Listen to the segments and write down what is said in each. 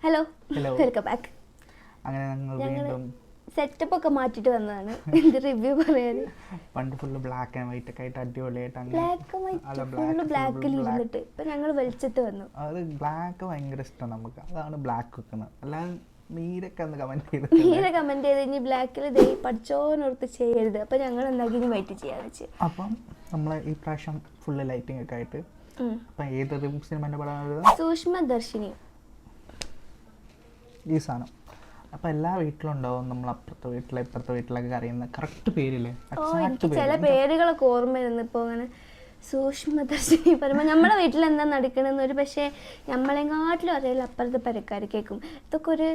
Hello hello welcome back. അങ്ങനെ ഞങ്ങൾ വീണ്ടും സെറ്റപ്പ് ഒക്കെ മാറ്റിയിട്ട് വന്നതാണ് എൻ്റെ റിവ്യൂ പറയാൻ. പണ്ട് ഫുള്ള് ബ്ലാക്ക് ആൻഡ് വൈറ്റ് ഒക്കെ ആയിട്ട് അടിപൊളിയായിട്ട് ബ്ലാക്ക് വൈറ്റ് ഫുള്ള് ബ്ലാക്കിൽ ഇരുന്നിട്ട് ഇപ്പം ഞങ്ങൾ വെളിച്ചത്ത് വന്നു. അത് ബ്ലാക്ക് ഭയങ്കര ഇഷ്ടമാണ് നമുക്ക്, അതാണ് ബ്ലാക്ക് വെക്കുന്നത്. അല്ലാതെ നീരൊക്കെ ഒന്ന് കമൻറ്റ് ചെയ്ത് നീരെ കമൻറ്റ് ചെയ്ത് ഇനി ബ്ലാക്കിൽ ദേ പഠിച്ചോന്നോർത്ത് ചെയ്യരുത്. അപ്പം ഞങ്ങൾ എന്താക്കി ഇനി വൈറ്റ് ചെയ്യാന്ന് വെച്ച്. അപ്പം നമ്മൾ ഈ പ്രാവശ്യം ഫുള്ള് ലൈറ്റിംഗ് ഒക്കെ ആയിട്ട് അപ്പം ഏതൊരു സിനിമേൻ്റെ പടമാണ് സൂക്ഷ്മദർശിനി ഈ സാധനം. അപ്പം എല്ലാ വീട്ടിലും ഉണ്ടാവും നമ്മൾ അപ്പുറത്തെ വീട്ടിലെ ഇപ്പുറത്തെ വീട്ടിലൊക്കെ അറിയുന്ന കറക്റ്റ് പേരില്ലേ. എനിക്ക് ചില പേരുകളൊക്കെ ഓർമ്മ വരുന്നു ഇപ്പോൾ. അങ്ങനെ സൂക്ഷ്മദർശിനി പറയുമ്പോൾ നമ്മുടെ വീട്ടിൽ എന്താ നടക്കണമെന്ന് ഒരു പക്ഷേ നമ്മളെങ്ങാട്ടിലും അറിയില്ല അപ്പുറത്തെ പരക്കാർ കേൾക്കും. ഇതൊക്കെ ഒരു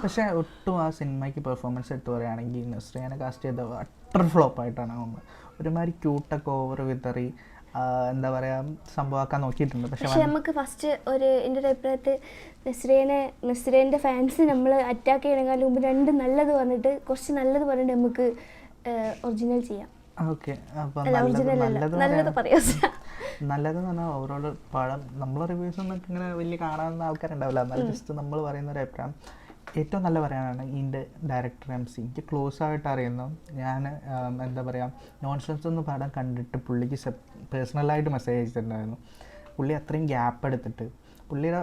പക്ഷേ ഒട്ടും ആ സിനിമയ്ക്ക് പെർഫോമൻസ് എടുത്ത് പറയുകയാണെങ്കിൽ നസ്രിയനെ കാസ്റ്റ് ചെയ്ത അട്ടർ ഫ്ലോപ്പായിട്ടാണ് തോന്നുന്നത്. ഒരുമാതിരി ക്യൂട്ടൊക്കെ ഓവർ വിതറി എന്താ പറയുക സംഭവമാക്കാൻ നോക്കിയിട്ടുണ്ട്. പക്ഷെ നമുക്ക് ഫസ്റ്റ് ഒരു എൻ്റെ ഒരു അഭിപ്രായത്തിൽ നസ്രിയൻ്റെ ഫാൻസ് നമ്മൾ അറ്റാക്ക് ചെയ്യണേക്കാളും മുമ്പ് രണ്ട് നല്ലത് പറഞ്ഞിട്ട് കുറച്ച് നല്ലത് പറഞ്ഞിട്ട് നമുക്ക് ഒറിജിനൽ ചെയ്യാം. ഓക്കെ, അപ്പോൾ നല്ലത് പറയാം. നല്ലതെന്ന് പറഞ്ഞാൽ ഓവറോൾ പടം നമ്മൾ റിവ്യൂസ് ഒന്നും ഇങ്ങനെ വലിയ കാണാവുന്ന ആൾക്കാരുണ്ടാവില്ല. എന്നാലും ജസ്റ്റ് നമ്മൾ പറയുന്ന ഒരു അഭിപ്രായം ഏറ്റവും നല്ല പറയാനാണ് ഇതിൻ്റെ ഡയറക്ടർ MC. എനിക്ക് ക്ലോസ് ആയിട്ട് അറിയുന്നു. ഞാൻ എന്താ പറയുക നോൺസെൻസ് ഒന്ന് പടം കണ്ടിട്ട് പുള്ളിക്ക് പേഴ്സണലായിട്ട് മെസ്സേജ് അയച്ചിട്ടുണ്ടായിരുന്നു. പുള്ളി അത്രയും ഗ്യാപ്പ് എടുത്തിട്ട് പുള്ളിയുടെ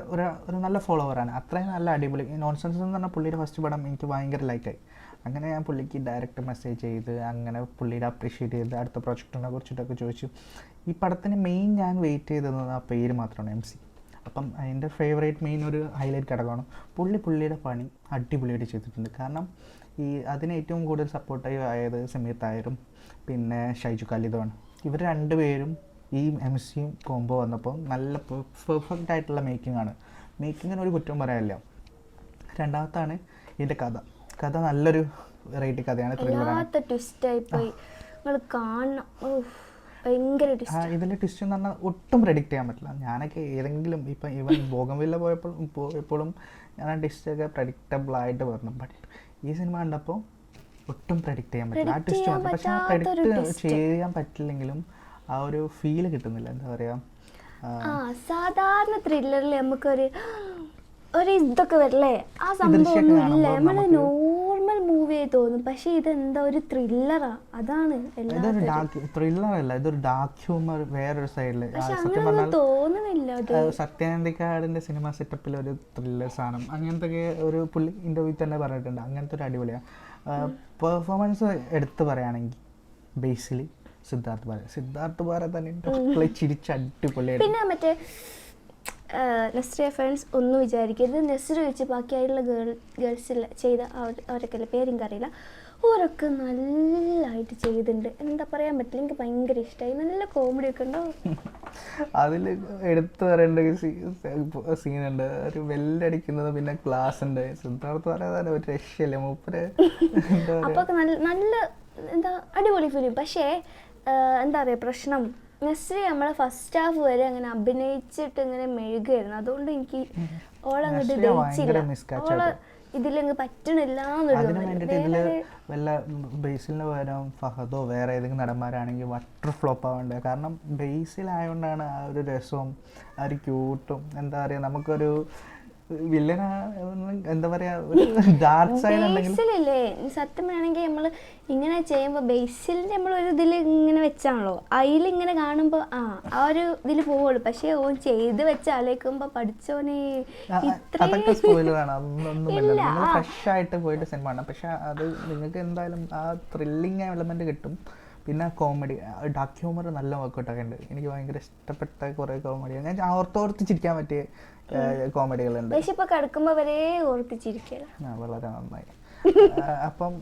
ഒരു നല്ല ഫോളോവറാണ്. അത്രയും നല്ല അടിപൊളി നോൺസെൻസ് എന്ന് പറഞ്ഞാൽ പുള്ളിയുടെ ഫസ്റ്റ് പടം എനിക്ക് ഭയങ്കര ലൈക്കായി. അങ്ങനെ ഞാൻ പുള്ളിക്ക് ഡയറക്റ്റ് മെസ്സേജ് ചെയ്ത് അങ്ങനെ പുള്ളിയുടെ അപ്രീഷിയേറ്റ് ചെയ്ത് അടുത്ത പ്രൊജക്റ്റിനെ കുറിച്ചിട്ടൊക്കെ ചോദിച്ചു. ഈ പടത്തിന് മെയിൻ ഞാൻ വെയിറ്റ് ചെയ്തത് ആ പേര് മാത്രമാണ് MC. അപ്പം അതിൻ്റെ ഫേവറേറ്റ് മെയിൻ ഒരു ഹൈലൈറ്റ് ഘടകമാണ് പുള്ളിയുടെ പണി അടിപൊളിയായിട്ട് ചെയ്തിട്ടുണ്ട്. കാരണം ഈ അതിന് ഏറ്റവും കൂടുതൽ സപ്പോർട്ടീവ് ആയത് സമീർ തായരും പിന്നെ ഷൈജു ഖാലിദുമാണ്. ഇവർ രണ്ടുപേരും ഈ MCയും കോംബോ വന്നപ്പോൾ നല്ല പെർഫെക്റ്റ് ആയിട്ടുള്ള മേക്കിംഗ് ആണ്. മേക്കിങ്ങിന് ഒരു കുറ്റം പറയാനില്ല. രണ്ടാമത്താണ് ഇതിൻ്റെ കഥ നല്ലൊരു വെറൈറ്റി കഥയാണ്. ഇതിലെ ട്വിസ്റ്റ് എന്ന് പറഞ്ഞാൽ ഒട്ടും പ്രെഡിക്റ്റ് ചെയ്യാൻ പറ്റില്ല. ഞാനൊക്കെ ഏതെങ്കിലും ഇപ്പം ഇവൻ ബോഗൻവില്ല പോയപ്പോഴും ഞാൻ ആ ട്വിസ്റ്റൊക്കെ പ്രെഡിക്റ്റബിൾ ആയിട്ട് പറഞ്ഞു. ബട്ട് ഈ സിനിമ കണ്ടപ്പോൾ ഒട്ടും പ്രെഡിക്റ്റ് ചെയ്യാൻ പറ്റില്ല ആ ട്വിസ്റ്റ് മാത്രം. പക്ഷെ ആ പ്രെഡിക്റ്റ് ചെയ്യാൻ പറ്റില്ലെങ്കിലും ആ ഒരു ഫീല് കിട്ടുന്നില്ല. എന്താ പറയുക, സാധാരണ ത്രില്ലറിൽ നമുക്കൊരു ഇതൊക്കെ വരില്ലേ, ആ സംഭവം ഒന്നുമില്ല. നമ്മള് നോർമൽ മൂവിയായി തോന്നും. പക്ഷെ ഇതെന്താ ഒരു ത്രില്ലറാ. അതാണ് ത്രില്ലറല്ല, ഇതൊരു ഡാർക്ക് ഹ്യൂമർ വേറൊരു സൈഡില്. സത്യാനന്ദിക്കാടിന്റെ സിനിമ സെറ്റപ്പിൽ ഒരു ത്രില്ലർ സാധനം അങ്ങനത്തെ ഒരു പുള്ളി ഇന്റർവ്യൂ തന്നെ പറഞ്ഞിട്ടുണ്ട്. അങ്ങനത്തെ ഒരു അടിപൊളിയാണ്. പെർഫോമൻസ് എടുത്ത് പറയുകയാണെങ്കിൽ ബേസിലി സിദ്ധാർത്ഥ് ഭാര തന്നെ ചിരിച്ച് അടിപൊളിയായിട്ട്. പിന്നെ മറ്റേ നസ്രിയ ഫ്രണ്ട്സ് ഒന്നും വിചാരിക്കരുത്. നസ്രി വെച്ച് ബാക്കിയായിട്ടുള്ള ഗേൾസിൽ ചെയ്ത അവരൊക്കെ പേരെനിക്കറിയില്ല, ഓരൊക്കെ നല്ലതായിട്ട് ചെയ്തിട്ടുണ്ട്. എന്താ പറയാൻ പറ്റില്ല, എനിക്ക് ഭയങ്കര ഇഷ്ടമായി. നല്ല കോമഡി ഒക്കെ ഉണ്ടാവും. അതിൽ എടുത്തു പറയേണ്ട സീനുണ്ട്, ഒരു വെല്ലടിക്കുന്നത്, പിന്നെ ക്ലാസ് ഉണ്ട്. സിദ്ധാർത്ഥ് പറയാൻ ഒരു രക്ഷയില്ല മൂപ്പര്. അപ്പൊ നല്ല എന്താ അടിപൊളി ഫിലിം. പക്ഷേ എന്താ പറയുക പ്രശ്നം, നസ്രി നമ്മളെ ഫസ്റ്റ് ഹാഫ് വരെ അങ്ങനെ അഭിനയിച്ചിട്ട് ഇങ്ങനെ മെഴുകായിരുന്നു. അതുകൊണ്ട് എനിക്ക് ഓളങ്ങോട്ട് ദഹിച്ചില്ല, ഓളെ ഇതിലങ്ങ് പറ്റണില്ല. അതിന് വേണ്ടിയിട്ട് ഇതില് വല്ല ബേസിലിന് പകരം ഫഹദോ വേറെ ഏതെങ്കിലും നടന്മാരാണെങ്കിൽ വട്ടർ ഫ്ലോപ്പ് ആവേണ്ടത്. കാരണം ബേസിലായതുകൊണ്ടാണ് ആ ഒരു രസവും ആ ഒരു ക്യൂട്ടും എന്താ പറയുക നമുക്കൊരു വില്ലന എന്താ പറയാ ഡാർക്ക് സൈഡ് ബേസിലല്ലേ. സത്യം വേണമെങ്കിൽ നമ്മൾ ഇങ്ങനെ ചെയ്യുമ്പോൾ ബേസിൽ നമ്മൾ ഒരു ഇതിൽ ഇങ്ങനെ വെച്ചാണല്ലോ, അതിലിങ്ങനെ കാണുമ്പോൾ ആ ഒരു ഇതിൽ പോവുള്ളൂ. പക്ഷെ ഓൻ ചെയ്ത് വെച്ച് ആലോചിക്കുമ്പോൾ പഠിച്ചോനെ ഫ്രഷ് ആയിട്ട് പോയിട്ട് സിനിമ കാണാം. പക്ഷെ അത് നിങ്ങൾക്ക് എന്തായാലും ആ ത്രില്ലിങ് എലമെന്റ് കിട്ടും. പിന്നെ കോമഡി ഡാർക്ക് ഹ്യൂമർ നല്ല വർക്കൗട്ടൊക്കെ ഉണ്ട്. എനിക്ക് ഭയങ്കര ഇഷ്ടപ്പെട്ട കുറേ കോമഡി, ഞാൻ ഓർത്തോർത്ത് ചിരിക്കാൻ പറ്റിയ കോമഡികളുണ്ട്. വളരെ നന്നായി. അപ്പം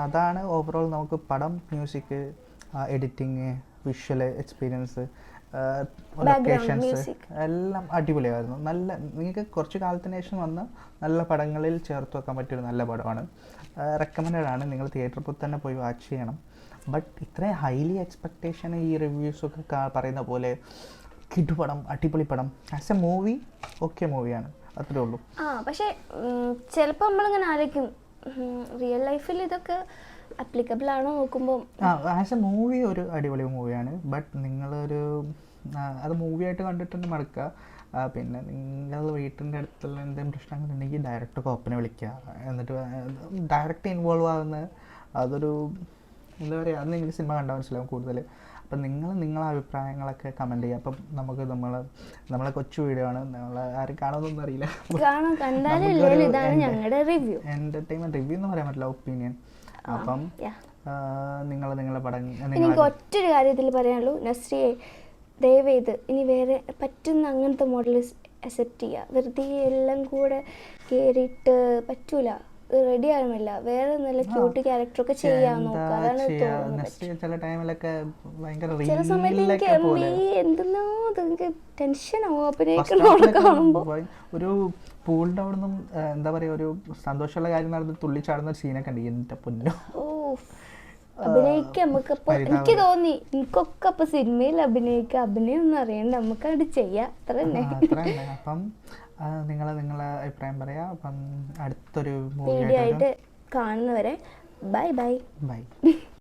അതാണ് ഓവറോൾ നമുക്ക് പടം, music, editing, visual experience, locations എല്ലാം അടിപൊളിയായിരുന്നു. നല്ല നിങ്ങൾക്ക് കുറച്ച് കാലത്തിന് ശേഷം വന്ന് നല്ല പടങ്ങളിൽ ചേർത്ത് വെക്കാൻ പറ്റിയൊരു നല്ല പടമാണ്. റെക്കമെൻഡഡ് ആണ്. നിങ്ങൾ തിയേറ്ററിൽ പോയി തന്നെ പോയി വാച്ച് ചെയ്യണം. ബട്ട് ഇത്രയും ഹൈലി എക്സ്പെക്റ്റേഷൻ ഈ റിവ്യൂസൊക്കെ പറയുന്ന പോലെ കിടുപടം, അടിപൊളി പടം, ആസ് എ മൂവി ഓക്കെ മൂവിയാണ്, അത്രേ ഉള്ളൂ. പക്ഷേ ചിലപ്പോൾ നമ്മളിങ്ങനെ ആലോചിക്കും റിയൽ ലൈഫിൽ ഇതൊക്കെ അപ്ലിക്കബിൾ ആണോ നോക്കുമ്പോൾ. ആസ് എ മൂവി ഒരു അടിപൊളി മൂവിയാണ്. ബട്ട് നിങ്ങളൊരു അത് മൂവിയായിട്ട് കണ്ടിട്ടുണ്ട് മടക്കുക. പിന്നെ നിങ്ങൾ വീട്ടിൻ്റെ അടുത്തുള്ള എന്തെങ്കിലും പ്രശ്നങ്ങളുണ്ടെങ്കിൽ ഡയറക്റ്റ് കോപ്പനെ വിളിക്കുക. എന്നിട്ട് ഡയറക്റ്റ് ഇൻവോൾവ് ആകുന്ന അതൊരു എന്താ പറയുക, അന്ന് എനിക്ക് സിനിമ കണ്ടാൽ മനസ്സിലാവും കൂടുതൽ. അപ്പം നിങ്ങളെ അഭിപ്രായങ്ങളൊക്കെ കമൻറ്റ് ചെയ്യുക. അപ്പം നമുക്ക് നമ്മളെ കൊച്ചു വീഡിയോ ആണ്, നമ്മൾ ആരും കാണുമെന്നൊന്നും അറിയില്ല. എൻ്റർടൈൻമെൻറ്റ് റിവ്യൂ എന്ന് പറയാൻ പറ്റില്ല, ഒപ്പീനിയൻ. അപ്പം നിങ്ങളെ പടം എനിക്ക് ഒറ്റൊരു കാര്യത്തിൽ പറയാനുള്ളൂ, നസ്രിയെ ദയവേത് ഇനി വേറെ പറ്റുന്ന അങ്ങനത്തെ മോഡൽ അക്സെപ്റ്റ് ചെയ്യുക. വെറുതെ എല്ലാം കൂടെ കയറിയിട്ട് പറ്റൂല, റെഡി ആകുന്നില്ല. വേറെ നല്ല ക്യൂട്ട് ക്യാരക്ടറൊക്കെ ചെയ്യാൻ നോക്കുക. അതാണ് ചില സമയത്ത് എനിക്ക് എന്തെന്നാ എനിക്ക് ടെൻഷനാവും അഭിനയിക്കണോടെ കാണുമ്പോൾ. ഒരു പൂളിൻ്റെ അവിടെ നിന്നും എന്താ പറയുക, ഒരു സന്തോഷമുള്ള കാര്യം നടന്ന് തുള്ളിച്ചാടുന്ന ഒരു സീനൊക്കെ ഉണ്ട്. എൻ്റെ പൊന്നോ, അഭിനയിക്കുക നമുക്കപ്പോൾ എനിക്ക് തോന്നി എനിക്കൊക്കെ അപ്പോൾ സിനിമയിൽ അഭിനയം ഒന്നും അറിയണ്ട, നമുക്കത് ചെയ്യാം, അത്ര തന്നെ. അപ്പം നിങ്ങളെ അഭിപ്രായം പറയാം. അപ്പം അടുത്തൊരു വീഡിയോ ആയിട്ട് കാണുന്നവരെ ബൈ ബൈ ബൈ.